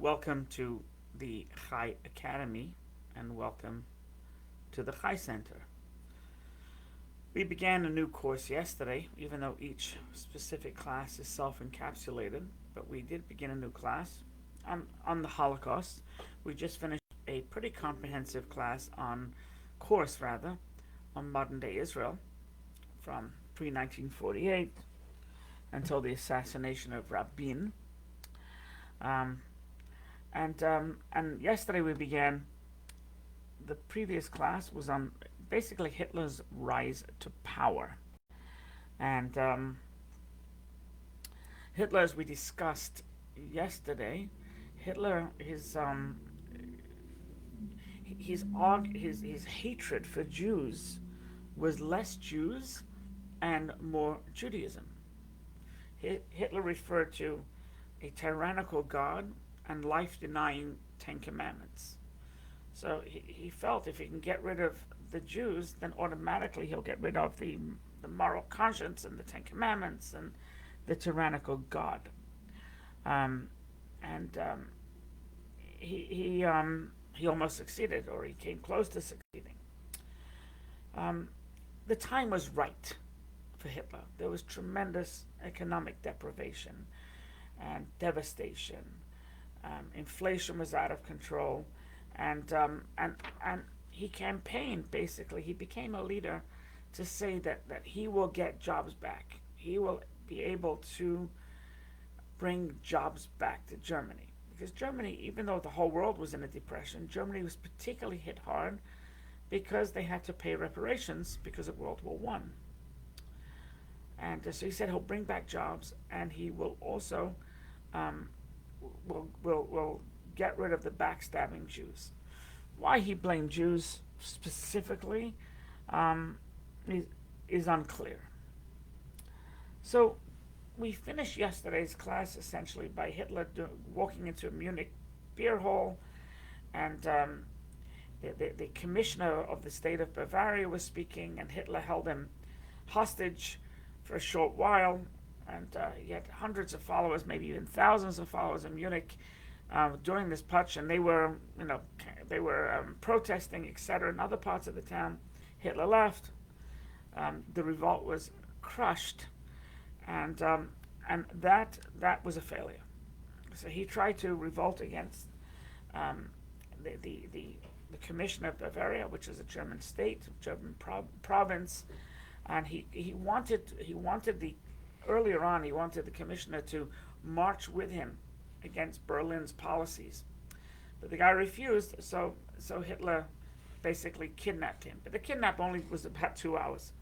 Welcome to the Chai Academy and welcome to the Chai Center. We began a new course yesterday, even though each specific class is self encapsulated, but we did begin a new class on the Holocaust. We just finished a pretty comprehensive class course rather, on modern day Israel from pre 1948 until the assassination of Rabin. Um, and yesterday we began. The previous class was on basically Hitler's rise to power, and Hitler, as we discussed yesterday, Hitler his hatred for Jews was less Jews and more Judaism. Hitler referred to a tyrannical God and life-denying Ten Commandments. So he felt if he can get rid of the Jews, then automatically he'll get rid of the moral conscience and the Ten Commandments and the tyrannical God. And he almost succeeded, or he came close to succeeding. The time was right for Hitler. There was tremendous economic deprivation and devastation. Inflation was out of control, and he campaigned, basically. He became a leader to say that he will get jobs back. He will be able to bring jobs back to Germany. Because Germany, even though the whole world was in a depression, Germany was particularly hit hard because they had to pay reparations because of World War One. And so he said he'll bring back jobs, and he will also will get rid of the backstabbing Jews. Why he blamed Jews specifically is unclear. So we finished yesterday's class essentially by Hitler walking into a Munich beer hall, and the commissioner of the state of Bavaria was speaking, and Hitler held him hostage for a short while, and he had hundreds of followers, maybe even thousands of followers in Munich during this putsch, and they were protesting, etc. In other parts of the town. Hitler left. The revolt was crushed, and that was a failure. So he tried to revolt against the commissioner of Bavaria, which is a German state, German province, and he wanted earlier on he wanted the commissioner to march with him against Berlin's policies, but the guy refused. So Hitler basically kidnapped him. But the kidnap only was about 2 hours.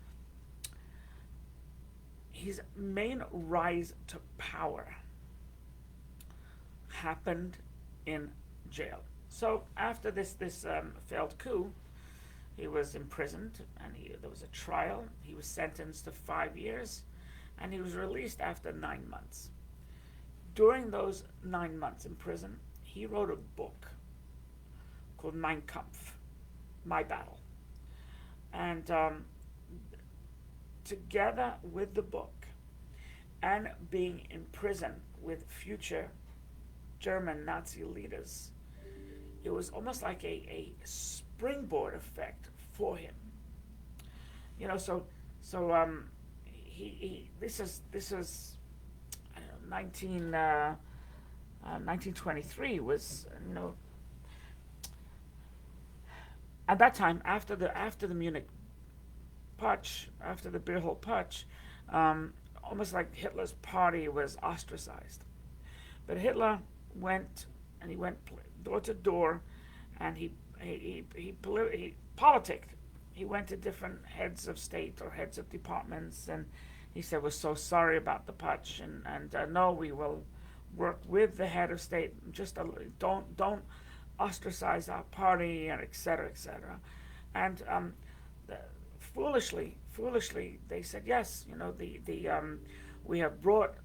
His main rise to power happened in jail. So after this failed coup, he was imprisoned, and there was a trial. He was sentenced to 5 years, and he was released after 9 months. During those 9 months in prison, he wrote a book called Mein Kampf, My Battle. And together with the book and being in prison with future German Nazi leaders, it was almost like a springboard effect for him. This is I don't know, 1923 was, at that time, after the Munich putsch, after the beer hall putsch, almost like Hitler's party was ostracized. But Hitler went door to door, and he politicked. He went to different heads of state or heads of departments, and he said, "We're so sorry about the putsch, and no, we will work with the head of state. Just don't ostracize our party," and et cetera, et cetera. And foolishly, they said, "Yes, we have brought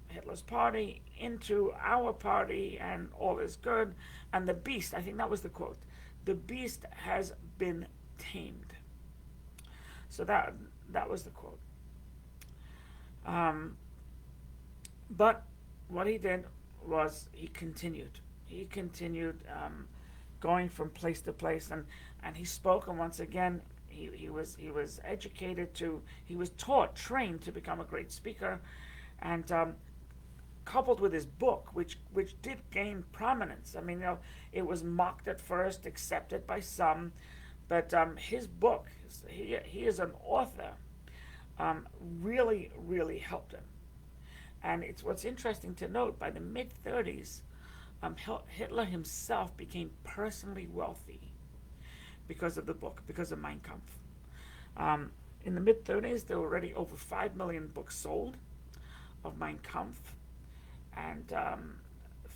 Hitler's party into our party, and all is good. And the beast," I think that was the quote, "the beast has been tamed." So that was the quote. But what he did was he continued. he continued going from place to place, and he spoke. And once again, he was educated to, he was taught, trained to become a great speaker, and coupled with his book, which did gain prominence. I mean, it was mocked at first, accepted by some, but his book, he is an author, really helped him. And it's what's interesting to note, by the mid 30s, Hitler himself became personally wealthy because of the book, because of Mein Kampf. In the mid 30s, there were already over 5 million books sold of Mein Kampf, and I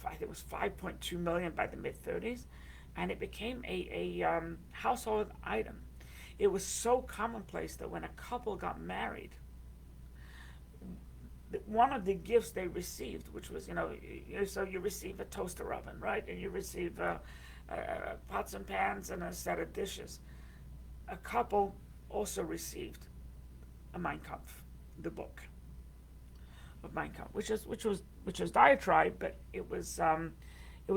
think it was 5.2 million by the mid 30s, and it became a household item. It was so commonplace that when a couple got married, one of the gifts they received, which was, so you receive a toaster oven, right? And you receive pots and pans and a set of dishes. A couple also received a Mein Kampf, the book of Mein Kampf, which was diatribe, but it was a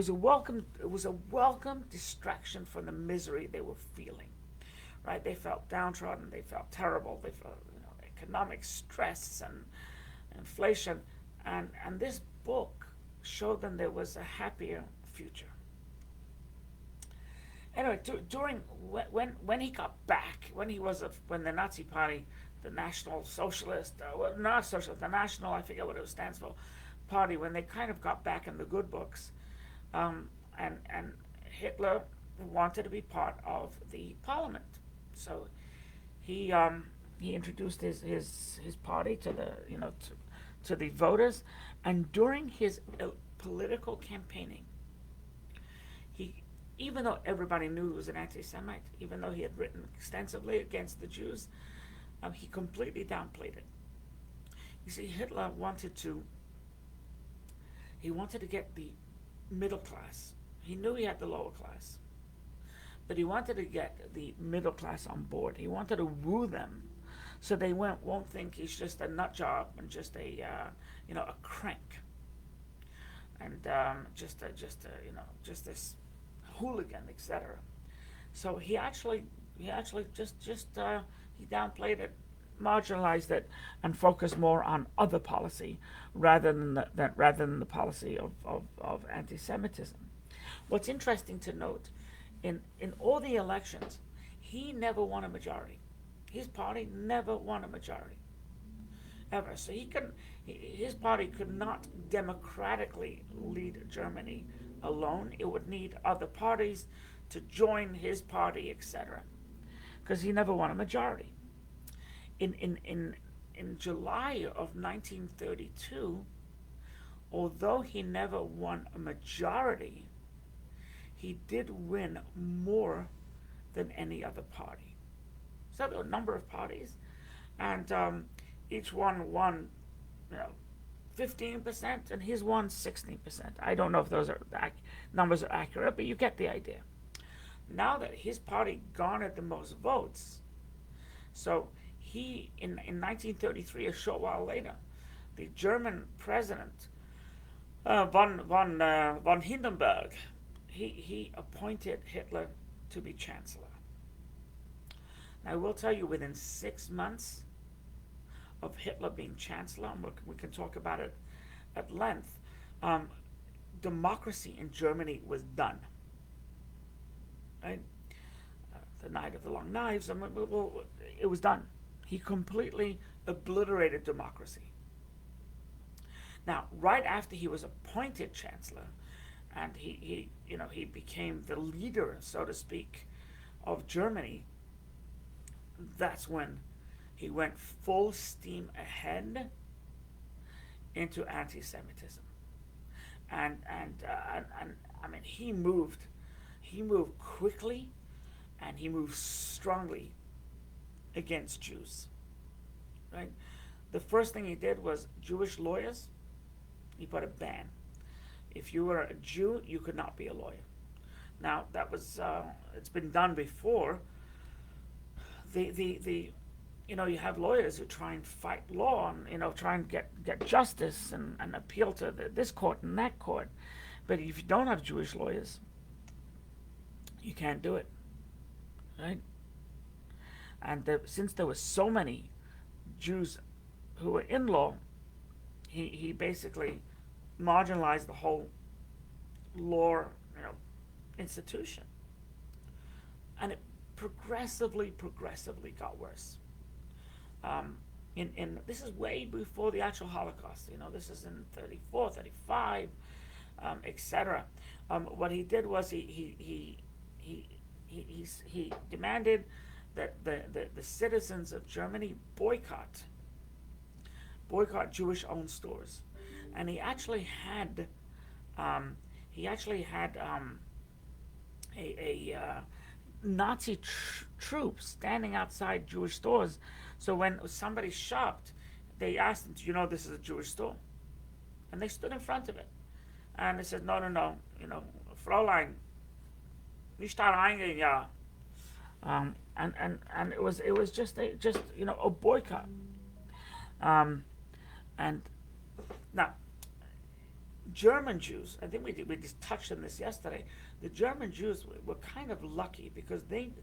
welcome distraction from the misery they were feeling, right? They felt downtrodden, they felt terrible, they felt economic stress and inflation, and this book showed them there was a happier future. Anyway, during when he got back, when the Nazi Party, the National Socialist, not Socialist, the National, I forget what it stands for, Party, when they kind of got back in the good books, and Hitler wanted to be part of the parliament, so he introduced his party to the voters, and during his political campaigning, even though everybody knew he was an anti-Semite, even though he had written extensively against the Jews, he completely downplayed it. You see, Hitler wanted to get the middle class. He knew he had the lower class, but he wanted to get the middle class on board. He wanted to woo them, so they won't think he's just a nut job and just a crank, and just this hooligan, etc. So he downplayed it, marginalized it, and focused more on other policy rather than the policy of anti-Semitism. What's interesting to note, in all the elections, he never won a majority. His party never won a majority, ever. So his party could not democratically lead Germany alone. It would need other parties to join his party, etc., because he never won a majority. In July of 1932, although he never won a majority, he did win more than any other party. So there were a number of parties, and each one won 15%, and his won 16%. I don't know if those numbers are accurate, but you get the idea. Now that his party garnered the most votes, so he, in 1933, a short while later, the German president, von Hindenburg, he appointed Hitler to be chancellor. Now, I will tell you, within 6 months of Hitler being chancellor, and we can talk about it at length, democracy in Germany was done. Right? The Night of the Long Knives, it was done. He completely obliterated democracy. Now, right after he was appointed chancellor, and he became the leader, so to speak, of Germany, that's when he went full steam ahead into anti-Semitism, and I mean, he moved quickly, and he moved strongly against Jews. Right, the first thing he did was Jewish lawyers. He put a ban. If you were a Jew, you could not be a lawyer. Now that was it's been done before. You have lawyers who try and fight law and try and get justice and appeal to this court and that court, But if you don't have Jewish lawyers, you can't do it, right? And since there were so many Jews who were in law, he basically marginalized the whole law, institution, and it progressively got worse. In this is way before the actual Holocaust. This is in 34, 35, etc. What he did was he demanded that the citizens of Germany boycott Jewish-owned stores, and he actually had Nazi troops standing outside Jewish stores. So when somebody shopped, they asked them, "Do you know this is a Jewish store?" And they stood in front of it, and they said, "No, Fräulein, nicht da reingehen, ja." And it was just a boycott. And now, German Jews, I think we just touched on this yesterday. The German Jews were kind of lucky because they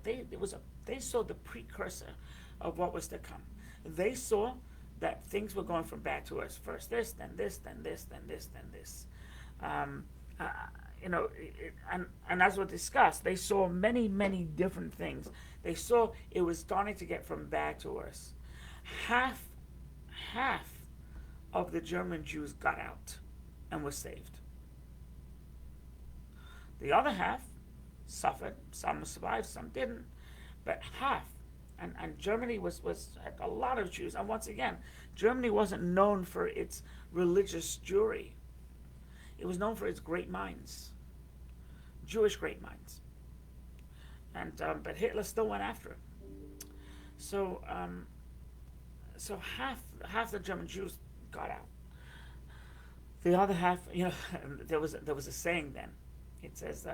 saw the precursor of what was to come. They saw that things were going from bad to worse. First this, then this, then this, then this, then this. And as we discussed, they saw many different things. They saw it was starting to get from bad to worse. Half of the German Jews got out and were saved. The other half suffered. Some survived, some didn't. But half, and Germany had a lot of Jews. And once again, Germany wasn't known for its religious Jewry. It was known for its great minds, Jewish great minds. And but Hitler still went after it. So half the German Jews got out. The other half, there was a saying then. It says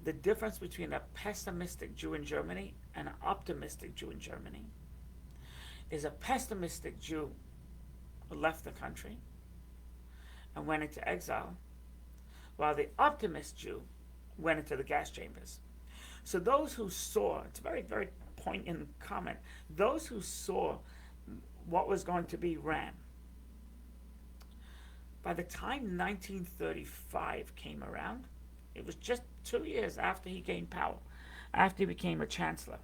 the difference between a pessimistic Jew in Germany and an optimistic Jew in Germany is a pessimistic Jew left the country and went into exile, while the optimist Jew went into the gas chambers. So those who saw, it's a very, very poignant comment, those who saw what was going to be ran, by the time 1935 came around, it was just 2 years after he gained power, after he became a chancellor,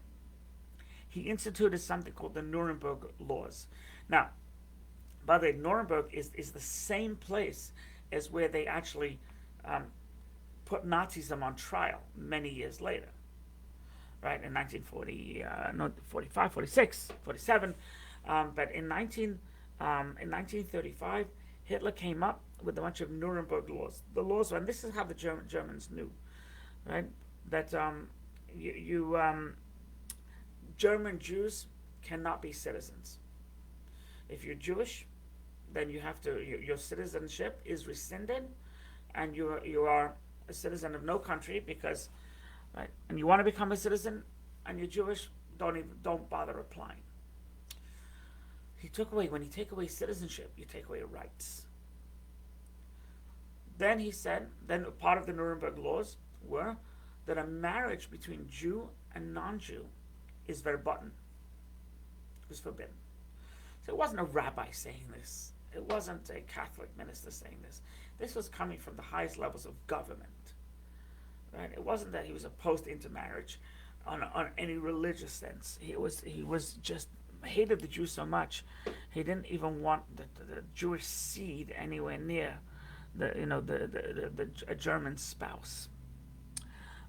he instituted something called the Nuremberg Laws. Now, by the way, Nuremberg is the same place as where they actually put Nazism on trial many years later, right, in 1940, 45, 46, 47. But in 1935, Hitler came up with a bunch of Nuremberg laws. The laws, and this is how the Germans knew, right, that German Jews cannot be citizens. If you're Jewish, then you have to, your citizenship is rescinded, and you are a citizen of no country because, right, and you want to become a citizen and you're Jewish, don't bother applying. When you take away citizenship, you take away rights. Then he said, then part of the Nuremberg laws were that a marriage between Jew and non-Jew is verboten. It was forbidden. So it wasn't a rabbi saying this. It wasn't a Catholic minister saying this. This was coming from the highest levels of government. Right? It wasn't that he was opposed to intermarriage on any religious sense. He was just hated the Jews so much, he didn't even want the Jewish seed anywhere near a German spouse.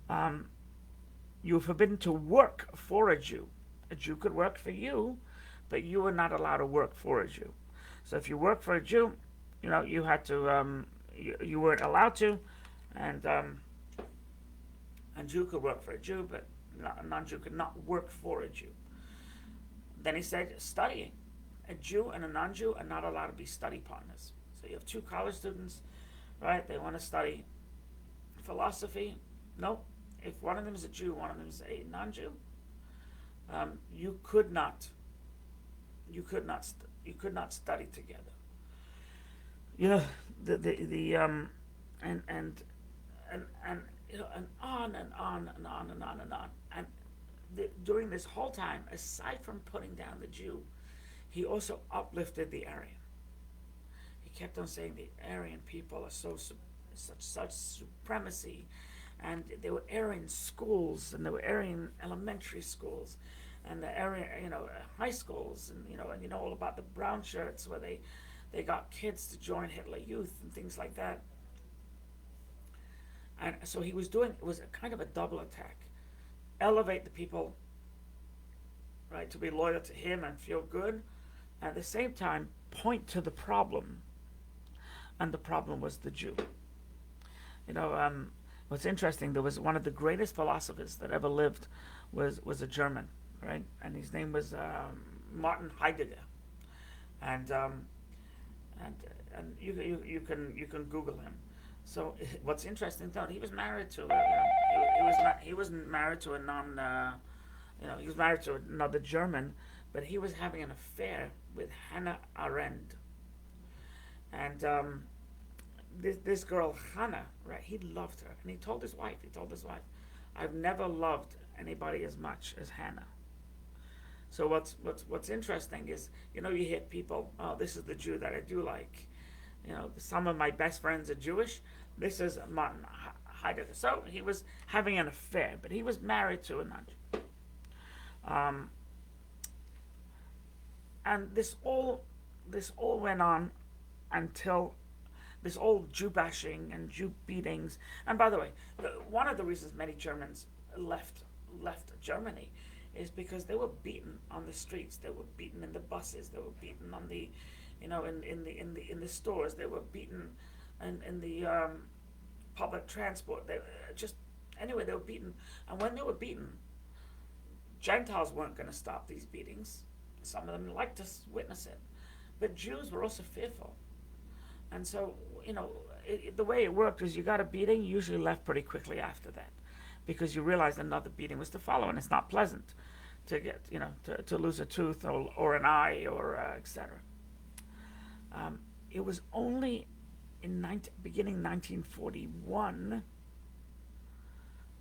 You were forbidden to work for a Jew. A Jew could work for you, but you were not allowed to work for a Jew. So if you worked for a Jew, you had to, you weren't allowed to, and a Jew could work for a Jew, but a non-Jew could not work for a Jew. Then he said, studying. A Jew and a non-Jew are not allowed to be study partners. So you have two college students, right? They want to study philosophy. Nope. If one of them is a Jew, one of them is a non-Jew, you could not study together. and and and and on and on and on and on and on. And during this whole time, aside from putting down the Jew, he also uplifted the Aryan. He kept on saying the Aryan people are such supremacy, and there were Aryan schools, and there were Aryan elementary schools, and the Aryan high schools, and all about the brown shirts where they got kids to join Hitler Youth and things like that. And so he was doing, it was a kind of a double attack. Elevate the people, right, to be loyal to him and feel good. At the same time, point to the problem. And the problem was the Jew. What's interesting, there was one of the greatest philosophers that ever lived was a German, right? And his name was Martin Heidegger. And you can Google him. So what's interesting though, he was married to he wasn't married to a he was married to another German, but he was having an affair with Hannah Arendt. And this girl Hannah, right? He loved her, and he told his wife, I've never loved anybody as much as Hannah. So what's interesting is, you hear people, oh, this is the Jew that I do like. Some of my best friends are Jewish. This is Martin Heidegger. So he was having an affair, but he was married to a non-Jew. And this all went on until this old Jew bashing and Jew beatings. And by the way, one of the reasons many Germans left Germany is because they were beaten on the streets. They were beaten in the buses. They were beaten on the in the stores. They were beaten in the public transport. They were beaten. And when they were beaten, Gentiles weren't going to stop these beatings. Some of them liked to witness it, but Jews were also fearful. And so the way it worked was, you got a beating, you usually left pretty quickly after that, because you realized another beating was to follow, and it's not pleasant to get to lose a tooth or an eye or etc. It was only in beginning 1941,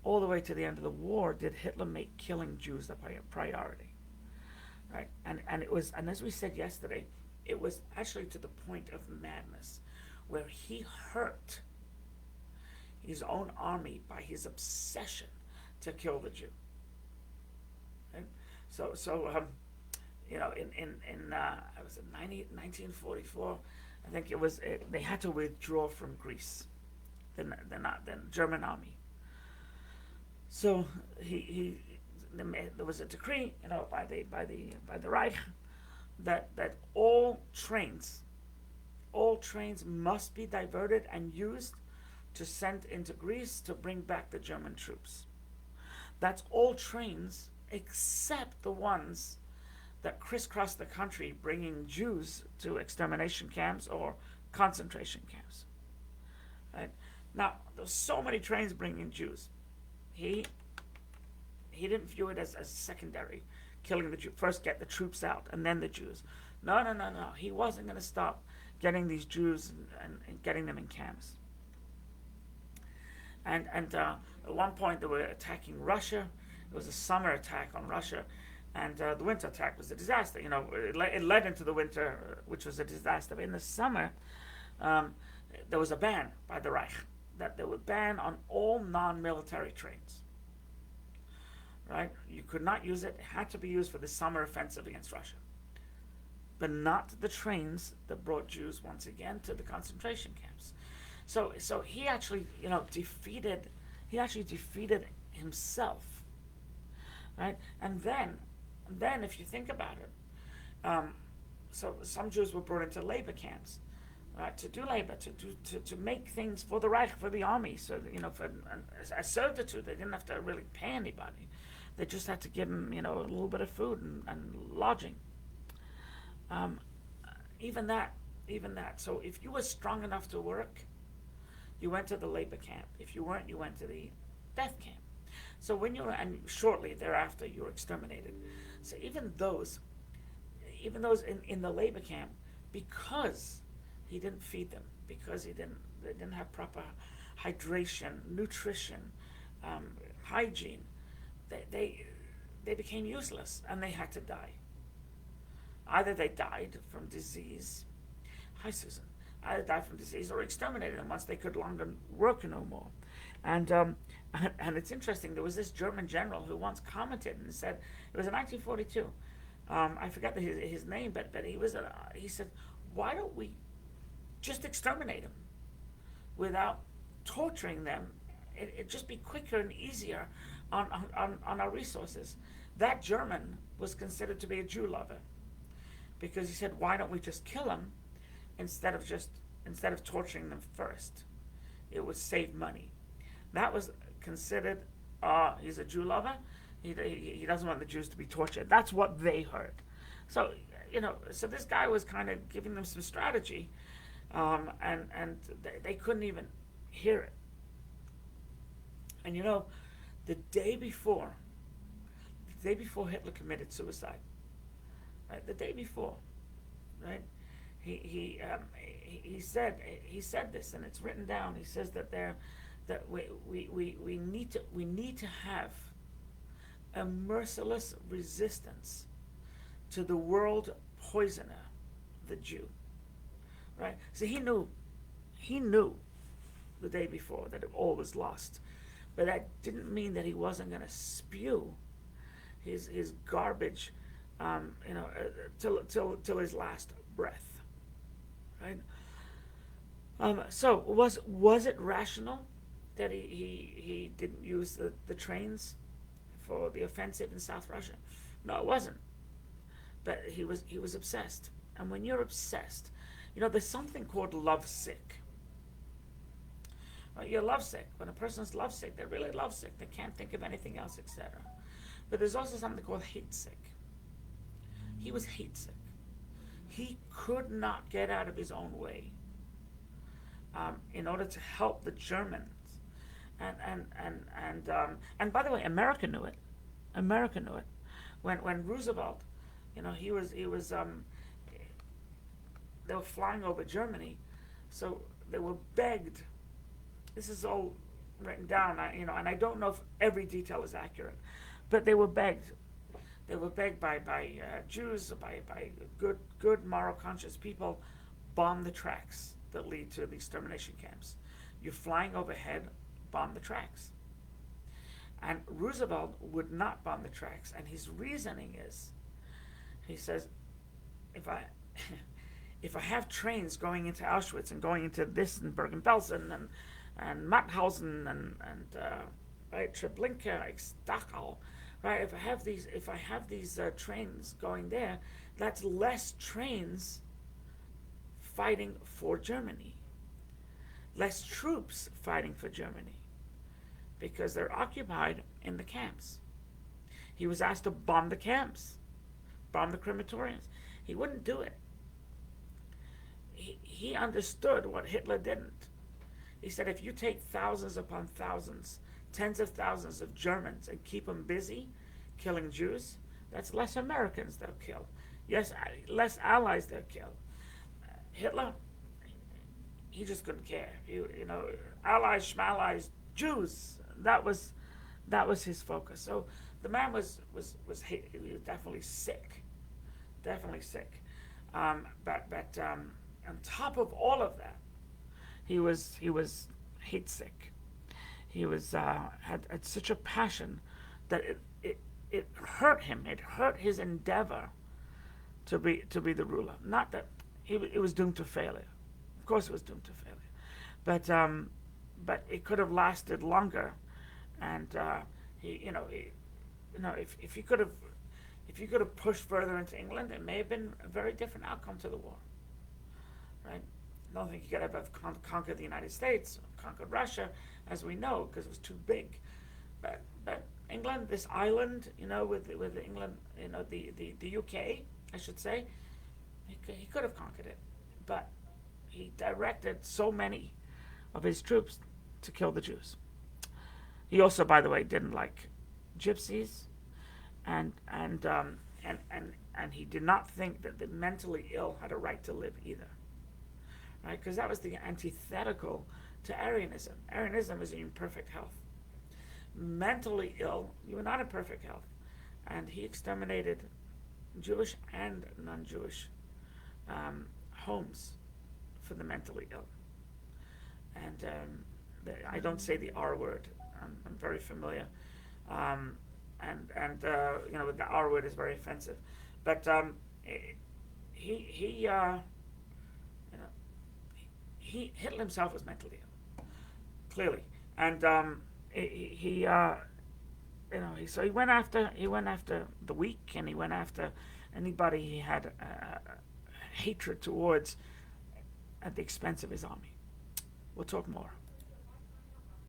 all the way to the end of the war, did Hitler make killing Jews a priority, right? And it was, and as we said yesterday, it was actually to the point of madness, where he hurt his own army by his obsession to kill the Jew. Right? So in I was in 1944, I think it was. They had to withdraw from Greece, the German army. So there was a decree, by the Reich, that all trains must be diverted and used to send into Greece to bring back the German troops. That's all trains except the ones that crisscross the country bringing Jews to extermination camps or concentration camps. Right? Now, there's so many trains bringing Jews. He didn't view it as secondary, killing the Jews. First get the troops out and then the Jews. No. He wasn't going to stop getting these Jews and getting them in camps. And at one point they were attacking Russia. It was a summer attack on Russia. And the winter attack was a disaster. It led into the winter, which was a disaster. But in the summer, there was a ban by the Reich that they would ban on all non-military trains. Right? You could not use it. It had to be used for the summer offensive against Russia. But not the trains that brought Jews once again to the concentration camps. So he actually, defeated himself. Right? And then if you think about it, so some Jews were brought into labor camps, right, to do labor, to make things for the Reich, for the army, so that, for a servitude. They didn't have to really pay anybody. They just had to give them, a little bit of food and lodging. Even that. So if you were strong enough to work, you went to the labor camp. If you weren't, you went to the death camp. So and shortly thereafter, you were exterminated. So even those in the labor camp, because he didn't feed them, because he didn't they didn't have proper hydration, nutrition, hygiene. They became useless and they had to die. Either they died from disease. Hi, Susan. Either died from disease or exterminated them once they could longer work no more. And and it's interesting. There was this German general who once commented and said it was in 1942. I forget his name, but he said, "Why don't we just exterminate them without torturing them? It'd just be quicker and easier on our resources." That German was considered to be a Jew lover because he said, "Why don't we just kill them instead of torturing them first? It would save money." That was considered, he's a Jew lover. He doesn't want the Jews to be tortured. That's what they heard. So, so this guy was kind of giving them some strategy, and they couldn't even hear it. And the day before Hitler committed suicide, right? The day before, right? He said this, and it's written down. He says that we need to have a merciless resistance to the world poisoner, the Jew. Right? So he knew the day before that all was lost, but that didn't mean that he wasn't going to spew his garbage, till his last breath. Right? So was it rational that he didn't use the trains for the offensive in South Russia? No, it wasn't. But he was obsessed. And when you're obsessed, there's something called lovesick. Right? You're lovesick. When a person's lovesick, they're really lovesick. They can't think of anything else, etc. But there's also something called hate sick. He was hate sick. He could not get out of his own way in order to help the Germans. And by the way, America knew it. America knew it. When Roosevelt, they were flying over Germany, so they were begged. This is all written down, and I don't know if every detail is accurate, but they were begged. They were begged by Jews, by good moral conscious people, bomb the tracks that lead to the extermination camps. You're flying overhead, bomb the tracks. And Roosevelt would not bomb the tracks, and his reasoning is, he says, if I have trains going into Auschwitz and going into this and Bergen-Belsen and Mauthausen and right, Treblinka, Dachau, right? If I have these trains going there, that's less trains fighting for Germany, less troops fighting for Germany, because they're occupied in the camps. He was asked to bomb the camps, bomb the crematoriums. He wouldn't do it. He understood what Hitler didn't. He said, if you take thousands upon thousands, tens of thousands of Germans and keep them busy killing Jews, that's less Americans they'll kill. Yes, less allies they'll kill. Hitler, he just couldn't care. Allies, schmallies, Jews. That was his focus. So the man was he was definitely sick, But on top of all of that, he was hate sick. He was had such a passion that it hurt him. It hurt his endeavor to be the ruler. Not that it was doomed to failure. Of course, it was doomed to failure, but it could have lasted longer. And if you could have pushed further into England, it may have been a very different outcome to the war. Right? I don't think you could have conquered the United States, conquered Russia, as we know, because it was too big. But England, this island, with England, the UK, I should say, he could have conquered it, but he directed so many of his troops to kill the Jews. He also, by the way, didn't like gypsies, and he did not think that the mentally ill had a right to live either. right? Because that was the antithetical to Arianism. Arianism is in perfect health. Mentally ill, you were not in perfect health. And he exterminated Jewish and non-Jewish homes for the mentally ill. And I don't say the R word. I'm very familiar. The R word is very offensive. But Hitler himself was mentally ill, clearly, and so he went after the weak, and he went after anybody he had hatred towards at the expense of his army. We'll talk more.